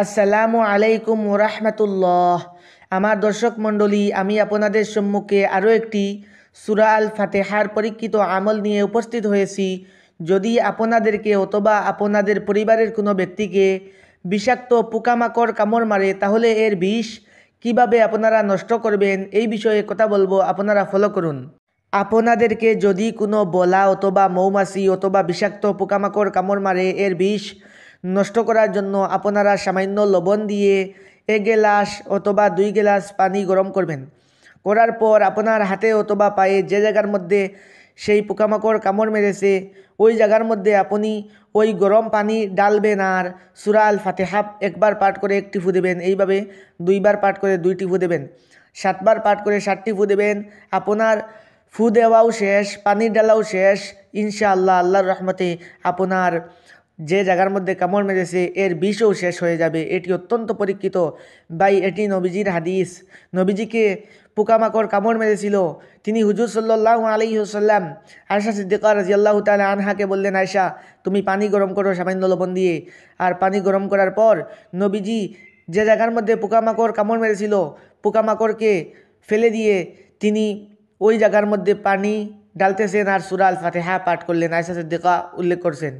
আসসালামু আলাইকুম ওরহমতুল্লাহ। আমার দর্শক মণ্ডলী, আমি আপনাদের সম্মুখে আরও একটি সূরা আল ফাতিহার পরীক্ষিত আমল নিয়ে উপস্থিত হয়েছি। যদি আপনাদেরকে অথবা আপনাদের পরিবারের কোনো ব্যক্তিকে বিষাক্ত পোকামাকড় কামড় মারে, তাহলে এর বিষ কিভাবে আপনারা নষ্ট করবেন এই বিষয়ে কথা বলবো, আপনারা ফলো করুন। আপনাদেরকে যদি কোনো বলা অথবা মৌমাছি অথবা বিষাক্ত পোকামাকড় কামড় মারে, এর বিষ নষ্ট করার জন্য আপনারা সামান্য লবণ দিয়ে 1 গ্লাস অথবা 2 গ্লাস পানি গরম করবেন। করার পর আপনার হাতে অথবা পায়ে যে জায়গার মধ্যে সেই পোকামাকড় কামড় মেরেছে, ওই জায়গার মধ্যে আপনি ওই গরম পানি ডালবেন আর সূরা আল ফাতিহা একবার পাঠ করে 1টি ফু দেবেন, এইভাবে 2বার পাঠ করে 2টি ফু দেবেন, 7বার পাঠ করে 7টি ফু দেবেন। আপনার ফু দেওয়াও শেষ, পানি ডালাও শেষ। ইনশাআল্লাহ আল্লাহর রহমতে আপনার যে জায়গার মধ্যে কামড় মেরেছে এর বিষও শেষ হয়ে যাবে। এটি অত্যন্ত পরীক্ষিত ভাই, এটি নবীজির হাদিস। নবীজিকে পোকামাকড় কামড় মেরেছিল, তিনি হুজুর সাল্লাল্লাহু আলাইহি ওয়াসাল্লাম আয়েশা সিদ্দিকা রাদিয়াল্লাহু তাআলা আনহাকে বললেন, আয়েশা তুমি পানি গরম করো সামান্য লবণ দিয়ে। আর পানি গরম করার পর নবীজি যে জায়গার মধ্যে পোকামাকড় কামড় মেরেছিল, পোকামাকড়কে ফেলে দিয়ে তিনি ওই জায়গার মধ্যে পানি ডালতেছেন আর সূরা আল ফাতিহা পাঠ করলেন। আয়েশা সিদ্দিকা উল্লেখ করছেন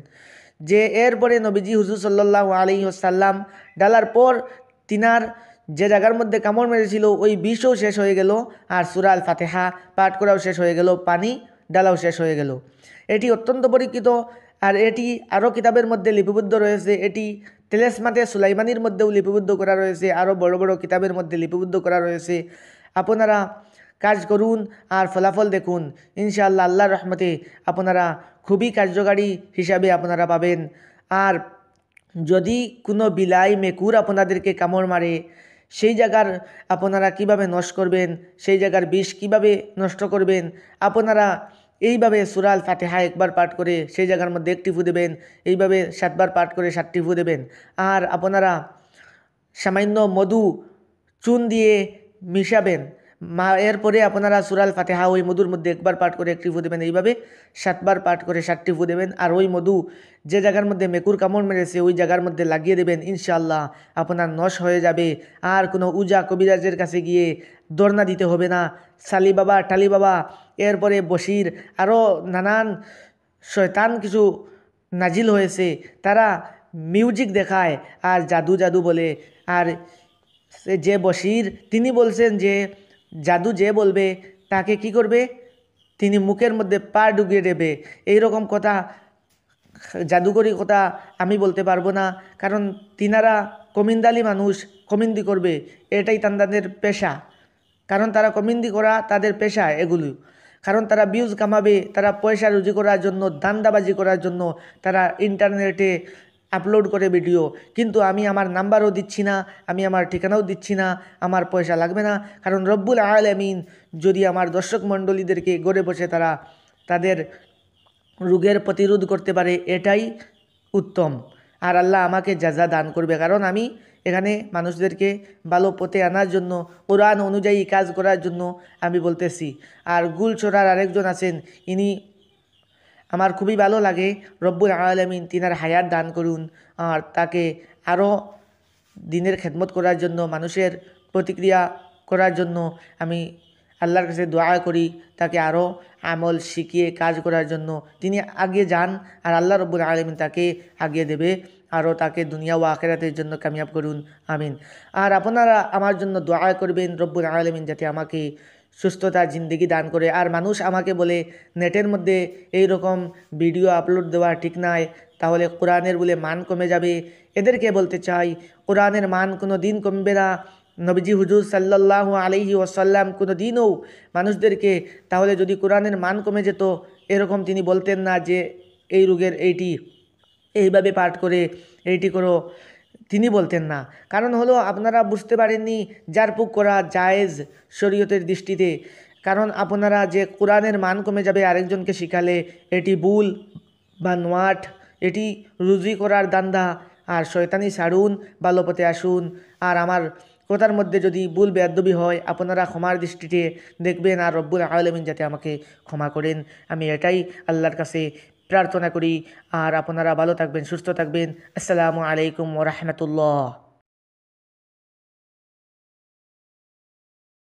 যে এরপরে নবীজি হুজুর সাল্লাল্লাহু আলাইহি ওয়াসাল্লাম ডালার পর তিনার যে জায়গার মধ্যে কামড় মেরেছিল ওই বিষও শেষ হয়ে গেল আর সূরা আল ফাতিহা পাঠ করাও শেষ হয়ে গেল, পানি ডালাও শেষ হয়ে গেল। এটি অত্যন্ত পরীক্ষিত আর এটি আরও কিতাবের মধ্যে লিপিবদ্ধ রয়েছে। এটি তেলেসমাতে সুলাইমানির মধ্যেও লিপিবদ্ধ করা রয়েছে, আরও বড় বড় কিতাবের মধ্যে লিপিবদ্ধ করা রয়েছে। আপনারা কাজ করুন আর ফলাফল দেখুন। ইনশাআল্লাহ আল্লাহর রহমতে আপনারা খুবই কার্যকারী হিসাবে আপনারা পাবেন। আর যদি কোনো বিলাই মেকুর আপনাদেরকে কামড় মারে, সেই জায়গার আপনারা কিভাবে নষ্ট করবেন, সেই জায়গার বিষ কিভাবে নষ্ট করবেন, আপনারা এইভাবে সূরা আল ফাতিহা একবার পাঠ করে সেই জায়গার মধ্যে 1টি ফু দেবেন, এইভাবে 7বার পাঠ করে 7টি ফু দেবেন। আর আপনারা সামান্য মধু চুন দিয়ে মিশাবেন, এরপরে আপনারা সূরা আল ফাতিহা ওই মধুর মধ্যে একবার পাঠ করে 1টি ফু দেবেন, এইভাবে 7বার পাঠ করে 7টি ফু দেবেন। আর ওই মধু যে জায়গার মধ্যে মেকুর কামড় মেরেছে ওই জায়গার মধ্যে লাগিয়ে দেবেন। ইনশাআল্লাহ আপনার নশ হয়ে যাবে। আর কোনো উজা কবিরাজের কাছে গিয়ে দরনা দিতে হবে না। সালি বাবা, টালি বাবা, এরপরে বশির, আরও নানান শয়তান কিছু নাজিল হয়েছে, তারা মিউজিক দেখায় আর জাদু জাদু বলে। আর যে বশির তিনি বলছেন যে জাদু যে বলবে তাকে কি করবে, তিনি মুখের মধ্যে পা ঢুকিয়ে দেবে। এই রকম কথা, জাদুকরি কথা আমি বলতে পারবো না, কারণ তিনারা কমিন্দালি মানুষ, কমিন্দি করবে, এটাই তাদের পেশা। কারণ তারা কমিন্দি করা তাদের পেশা এগুলি। কারণ তারা ভিউজ কামাবে, তারা পয়সা রুজি করার জন্য, দান্দাবাজি করার জন্য তারা ইন্টারনেটে আপলোড করে ভিডিও। কিন্তু আমি আমার নাম্বারও দিচ্ছি না, আমি আমার ঠিকানাও দিচ্ছি না, আমার পয়সা লাগবে না। কারণ রব্বুল আলামিন যদি আমার দর্শক মণ্ডলীদেরকে গড়ে বসে তারা তাদের রোগের প্রতিরোধ করতে পারে, এটাই উত্তম। আর আল্লাহ আমাকে যাজা দান করবে, কারণ আমি এখানে মানুষদেরকে ভালো পথে আনার জন্য, কোরআন অনুযায়ী কাজ করার জন্য আমি বলতেছি। আর গুলছড়ার আরেকজন আছেন, ইনি আমার খুবই ভালো লাগে। রব্বুল আলামিন তিনার হায়াত দান করুন আর তাকে আরও দিনের খেদমত করার জন্য, মানুষের প্রতিক্রিয়া করার জন্য আমি আল্লাহর কাছে দোয়া করি, তাকে আরও আমল শিখিয়ে কাজ করার জন্য তিনি আগিয়ে যান। আর আল্লাহ রব্বুল আলামিন তাকে আগিয়ে দেবে, আরও তাকে দুনিয়া ও আখিরাতের জন্য কামিয়াব করুন, আমিন। আর আপনারা আমার জন্য দোয়া করবেন রব্বুল আলামিন যাতে আমাকে সুস্থতা জিন্দেগি দান করে। আর মানুষ আমাকে বলে নেটের মধ্যে এই রকম ভিডিও আপলোড দেওয়া ঠিক নয়, তাহলে কোরআনের বলে মান কমে যাবে। এদেরকে বলতে চাই, কোরআনের মান কোনো দিন কমবে না। নবীজি হুজুর সাল্লাল্লাহু আলাইহি ওয়াসাল্লাম কোনো দিনও মানুষদেরকে, তাহলে যদি কোরআনের মান কমে যেত, এরকম তিনি বলতেন না যে এই রোগের এইটি এইভাবে পাঠ করে এইটি করো, তিনি বলতেন না। কারণ হলো আপনারা বুঝতে পারেননি জারপুক করা জায়েজ শরীয়তের দৃষ্টিতে। কারণ আপনারা যে কোরআনের মান কমে যাবে আরেকজনকে শিখালে, এটি ভুল বা নোয়াট, এটি রুজি করার দান্দা। আর শয়তানি ছাড়ুন, ভালো পথে আসুন। আর আমার কথার মধ্যে যদি ভুল বেয়াদবি হয় আপনারা ক্ষমার দৃষ্টিতে দেখবেন আর রব্বুল আলামিন যাতে আমাকে ক্ষমা করেন, আমি এটাই আল্লাহর কাছে প্রার্থনা করি। আর আপনারা ভালো থাকবেন, সুস্থ থাকবেন। আসসালামু আলাইকুম ওয়া রাহমাতুল্লাহ।